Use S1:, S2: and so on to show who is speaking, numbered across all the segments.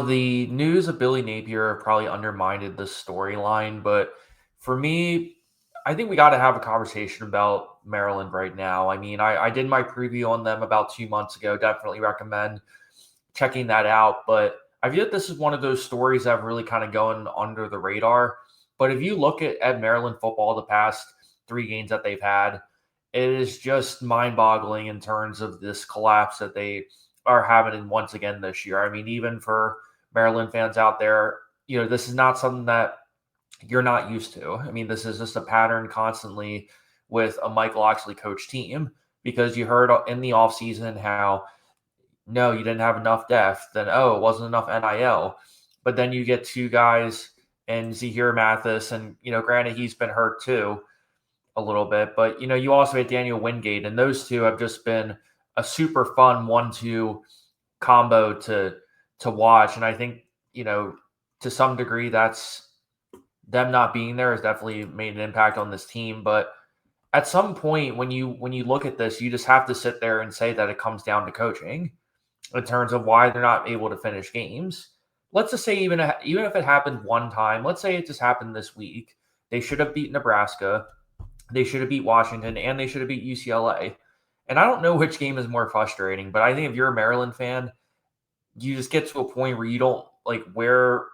S1: The news of Billy Napier probably undermined the storyline, but for me, I think we got to have a conversation about Maryland right now. I mean, I did my preview on them about 2 months ago. Definitely recommend checking that out. But I feel like this is one of those stories that have really kind of gone under the radar. But if you look at Maryland football the past 3 games that they've had, it is just mind boggling in terms of this collapse that they are having once again this year. I mean, even for Maryland fans out there, this is not something that you're not used to. I mean, this is just a pattern constantly with a Michael Locksley coach team because you heard in the offseason how no, you didn't have enough depth, then oh, it wasn't enough NIL. But then you get two guys and Zahir Mathis, and granted he's been hurt too a little bit, but you also had Daniel Wingate, and those two have just been a super fun 1-2 combo to watch. And I think, to some degree that's them not being there has definitely made an impact on this team. But at some point when you look at this, you just have to sit there and say that it comes down to coaching in terms of why they're not able to finish games. Let's just say even if it happened one time, let's say it just happened this week, they should have beat Nebraska, they should have beat Washington, and they should have beat UCLA. And I don't know which game is more frustrating, but I think if you're a Maryland fan, you just get to a point where you don't like where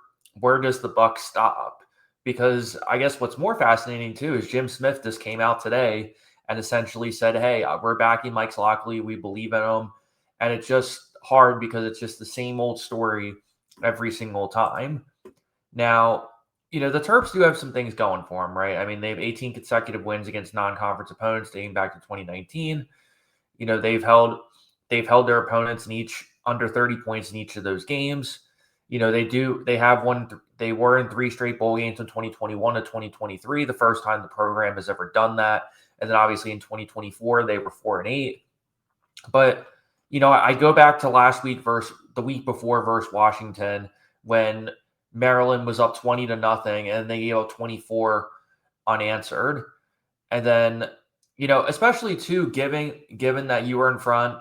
S1: does the buck stop? Because I guess what's more fascinating too is Jim Smith just came out today and essentially said, "Hey, we're backing Mike Locksley. We believe in him," and it's just hard because it's just the same old story every single time. Now, the Terps do have some things going for them, right? I mean, they have 18 consecutive wins against non-conference opponents dating back to 2019. They've held their opponents in each under 30 points in each of those games. They have won. They were in 3 straight bowl games in 2021 to 2023, the first time the program has ever done that. And then obviously in 2024, they were 4-8. But I go back to last week versus the week before versus Washington when Maryland was up 20-0 and they gave up 24 unanswered. And then, especially too, given that you were in front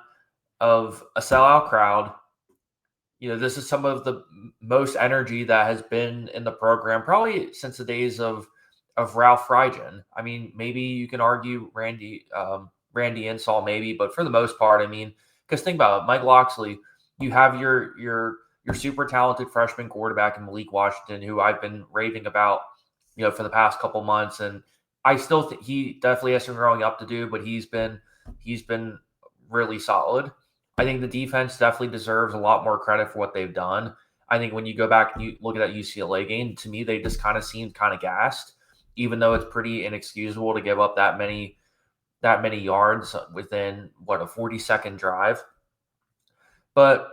S1: of a sellout crowd, this is some of the most energy that has been in the program probably since the days of Ralph Friedgen. I mean, maybe you can argue Randy Insall, maybe, but for the most part, I mean, because think about it, Mike Locksley, you have your super talented freshman quarterback in Malik Washington, who I've been raving about, for the past couple months, and I still think he definitely has some growing up to do, but he's been really solid. I think the defense definitely deserves a lot more credit for what they've done. I think when you go back and you look at that UCLA game, to me, they just kind of seemed kind of gassed, even though it's pretty inexcusable to give up that many yards within a 40-second drive. But,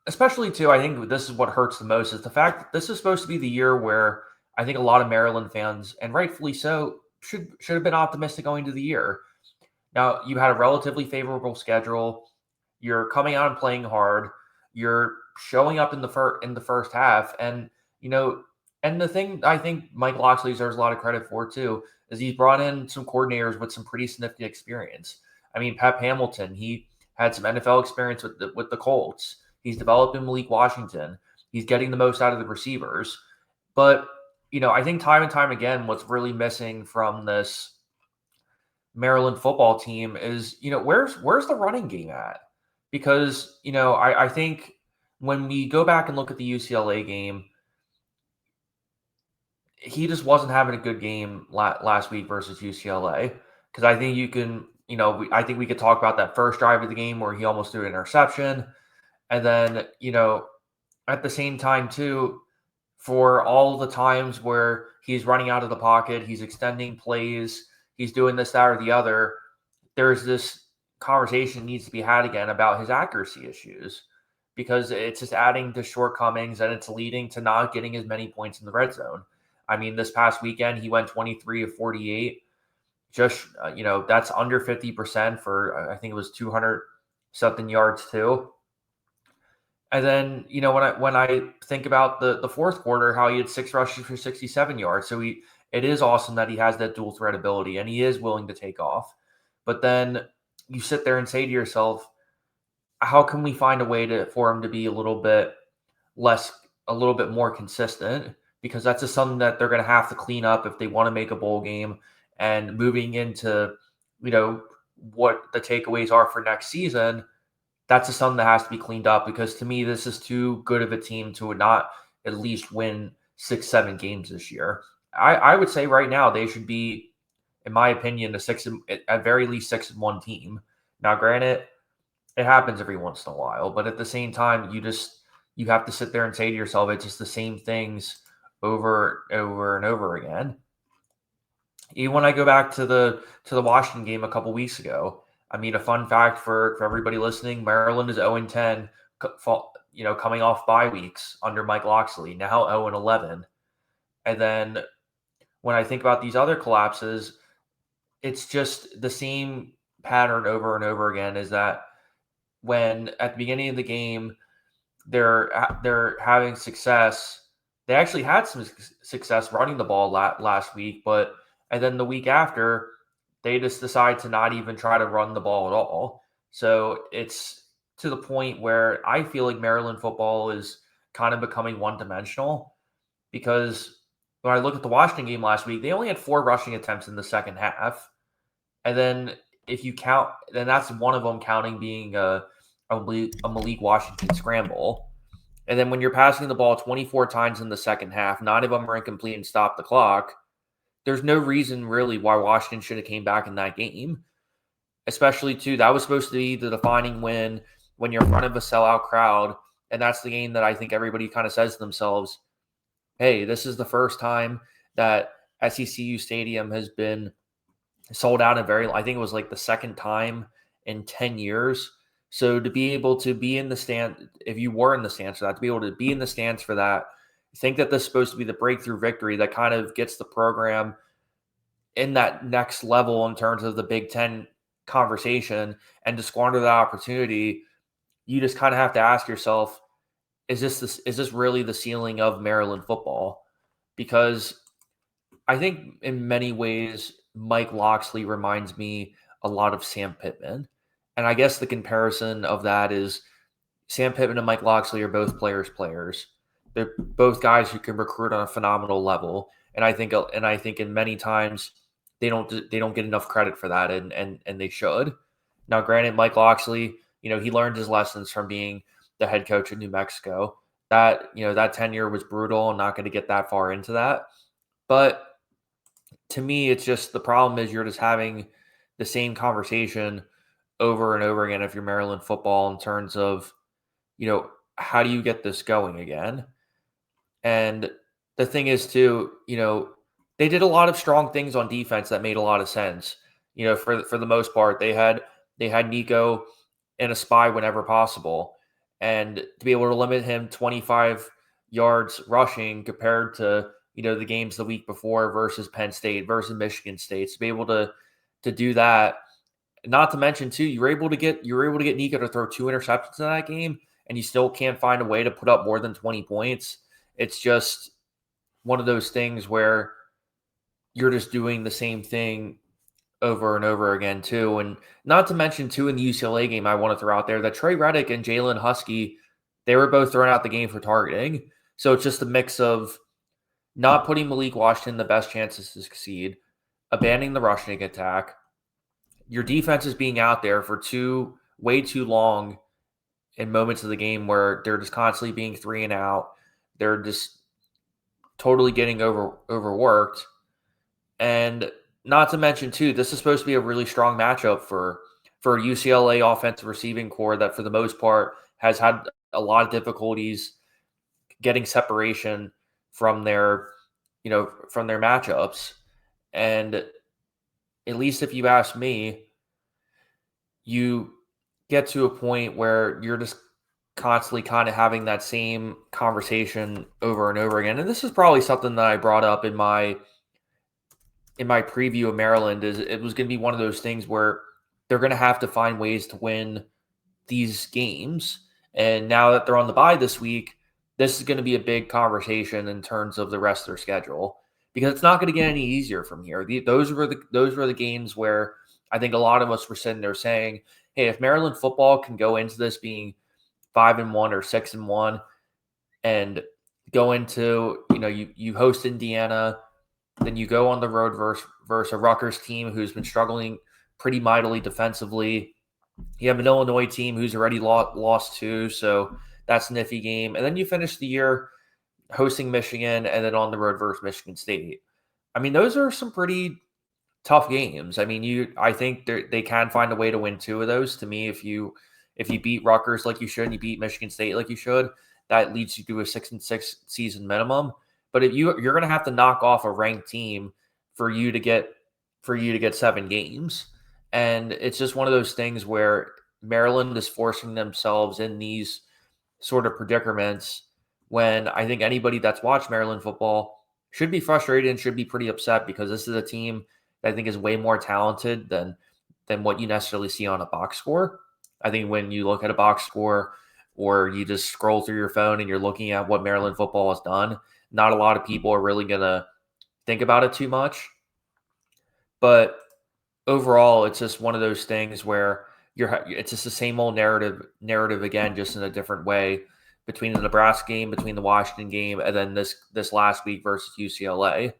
S1: especially too, I think this is what hurts the most is the fact that this is supposed to be the year where I think a lot of Maryland fans, and rightfully so, should have been optimistic going into the year. Now, you had a relatively favorable schedule. You're coming out and playing hard. You're showing up in the first half, and and the thing I think Mike Locksley deserves a lot of credit for too is he's brought in some coordinators with some pretty significant experience. I mean, Pep Hamilton, he had some NFL experience with the Colts. He's developed in Malik Washington. He's getting the most out of the receivers. But I think time and time again, what's really missing from this Maryland football team is, where's the running game at? Because, I think when we go back and look at the UCLA game, he just wasn't having a good game last week versus UCLA. Because I think you can, I think we could talk about that first drive of the game where he almost threw an interception. And then, at the same time too, for all the times where he's running out of the pocket, he's extending plays, he's doing this, that, or the other, there's this conversation needs to be had again about his accuracy issues because it's just adding to shortcomings and it's leading to not getting as many points in the red zone. I mean, this past weekend, he went 23 of 48. Just, that's under 50% for, I think it was 200 something yards too. And then, when I think about the fourth quarter, how he had 6 rushes for 67 yards. So it is awesome that he has that dual threat ability and he is willing to take off. But then you sit there and say to yourself, how can we find a way for him to be a little bit a little bit more consistent, because that's just something that they're going to have to clean up if they want to make a bowl game. And moving into, what the takeaways are for next season, that's just something that has to be cleaned up, because to me, this is too good of a team to not at least win 6-7 games this year. I would say right now they should be, in my opinion, at very least 6-1 team. Now, granted, it happens every once in a while, but at the same time, you have to sit there and say to yourself, it's just the same things over and over again. Even when I go back to the Washington game a couple weeks ago, I mean, a fun fact for everybody listening: Maryland is 0-10, coming off bye weeks under Mike Locksley. Now 0-11, and then when I think about these other collapses, it's just the same pattern over and over again. Is that when at the beginning of the game they're having success. They actually had some success running the ball last week, and then the week after, they just decide to not even try to run the ball at all. So it's to the point where I feel like Maryland football is kind of becoming one-dimensional, because when I look at the Washington game last week, they only had 4 rushing attempts in the second half. And then if you count, then that's one of them counting being a Malik Washington scramble. And then when you're passing the ball 24 times in the second half, 9 of them are incomplete and stop the clock, there's no reason really why Washington should have came back in that game. Especially, too, that was supposed to be the defining win when you're in front of a sellout crowd. And that's the game that I think everybody kind of says to themselves, hey, this is the first time that SECU Stadium has been sold out I think it was like the second time in 10 years. So to be able to be in the stand, if you were in the stands for that, to be able to be in the stands for that, I think that this is supposed to be the breakthrough victory that kind of gets the program in that next level in terms of the Big Ten conversation. And to squander that opportunity, you just kind of have to ask yourself, is this really the ceiling of Maryland football? Because I think in many ways, Mike Locksley reminds me a lot of Sam Pittman. And I guess the comparison of that is Sam Pittman and Mike Locksley are both players. They're both guys who can recruit on a phenomenal level. And I think in many times they don't get enough credit for that, and they should. Now, granted, Mike Locksley, he learned his lessons from being the head coach of New Mexico. That tenure was brutal. I'm not going to get that far into that. But to me, it's just the problem is you're just having the same conversation over and over again if you're Maryland football in terms of, how do you get this going again? And the thing is, too, they did a lot of strong things on defense that made a lot of sense. For the most part, they had Nico in a spy whenever possible. And to be able to limit him 25 yards rushing compared to, the games the week before versus Penn State versus Michigan State, to be able to do that. Not to mention, too, you were able to get Nico to throw 2 interceptions in that game, and you still can't find a way to put up more than 20 points. It's just one of those things where you're just doing the same thing over and over again, too. And not to mention, too, in the UCLA game, I want to throw out there that Trey Reddick and Jalen Husky, they were both thrown out the game for targeting. So it's just a mix of not putting Malik Washington the best chances to succeed, abandoning the rushing attack, your defense is being out there for way too long in moments of the game where they're just constantly being 3 and out. They're just totally getting overworked. And not to mention, too, this is supposed to be a really strong matchup for UCLA offensive receiving core that, for the most part, has had a lot of difficulties getting separation from their matchups. And at least if you ask me, you get to a point where you're just constantly kind of having that same conversation over and over again. And this is probably something that I brought up in my preview of Maryland, is it was going to be one of those things where they're going to have to find ways to win these games. And now that they're on the bye this week, this is going to be a big conversation in terms of the rest of their schedule, because it's not going to get any easier from here. Those were the games where I think a lot of us were sitting there saying, hey, if Maryland football can go into this being 5-1 or 6-1, and go into, you host Indiana, then you go on the road versus a Rutgers team who's been struggling pretty mightily defensively. You have an Illinois team who's already lost two, so that's an iffy game. And then you finish the year hosting Michigan and then on the road versus Michigan State. I mean, those are some pretty tough games. I mean, I think they can find a way to win two of those. To me, if you beat Rutgers like you should, and you beat Michigan State like you should, that leads you to a 6-6 season minimum. But if you're going to have to knock off a ranked team for you to get 7 games, and it's just one of those things where Maryland is forcing themselves in these sort of predicaments when I think anybody that's watched Maryland football should be frustrated and should be pretty upset, because this is a team that I think is way more talented than what you necessarily see on a box score. I think when you look at a box score or you just scroll through your phone and you're looking at what Maryland football has done, not a lot of people are really going to think about it too much. But overall, it's just one of those things where it's just the same old narrative again, just in a different way, between the Nebraska game, between the Washington game, and then this last week versus UCLA.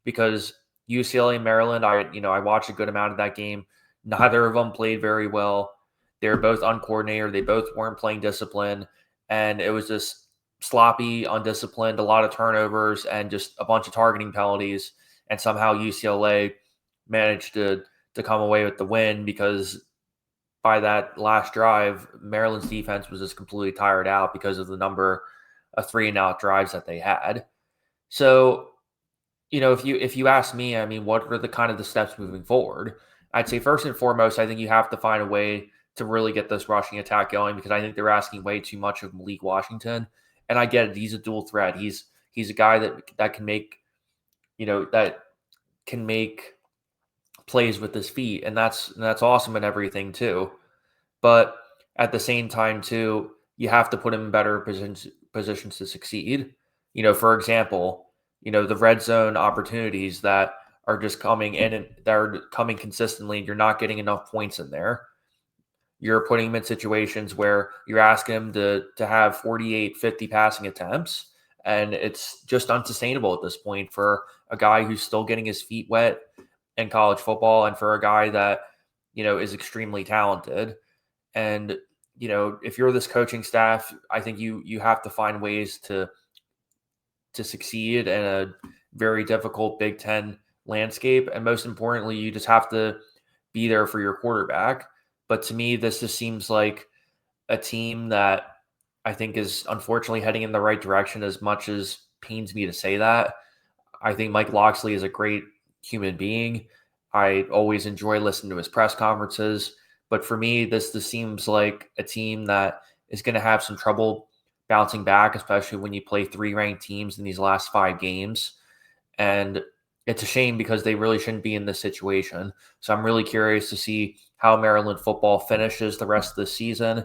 S1: Because UCLA and Maryland, I watched a good amount of that game. Neither of them played very well. They were both uncoordinated. They both weren't playing discipline, and it was just sloppy, undisciplined, a lot of turnovers, and just a bunch of targeting penalties. And somehow UCLA managed to come away with the win, because by that last drive, Maryland's defense was just completely tired out because of the number of 3-and-out drives that they had. So, if you ask me, I mean, what are the kind of the steps moving forward? I'd say first and foremost, I think you have to find a way to really get this rushing attack going, because I think they're asking way too much of Malik Washington. And I get it; he's a dual threat. He's a guy that can make, that can make plays with his feet, and that's awesome and everything too. But at the same time too, you have to put him in better positions to succeed. For example, the red zone opportunities that are just coming in and that are coming consistently, and you're not getting enough points in there. You're putting him in situations where you're asking him to have 48, 50 passing attempts, and it's just unsustainable at this point for a guy who's still getting his feet wet in college football, and for a guy that, is extremely talented. And, if you're this coaching staff, I think you have to find ways to succeed in a very difficult Big Ten landscape. And most importantly, you just have to be there for your quarterback. But to me, this just seems like a team that I think is unfortunately heading in the right direction, as much as pains me to say that. I think Mike Locksley is a great human being. I always enjoy listening to his press conferences. But for me, this seems like a team that is going to have some trouble bouncing back, especially when you play 3 ranked teams in these last 5 games. And it's a shame, because they really shouldn't be in this situation. So I'm really curious to see how Maryland football finishes the rest of the season.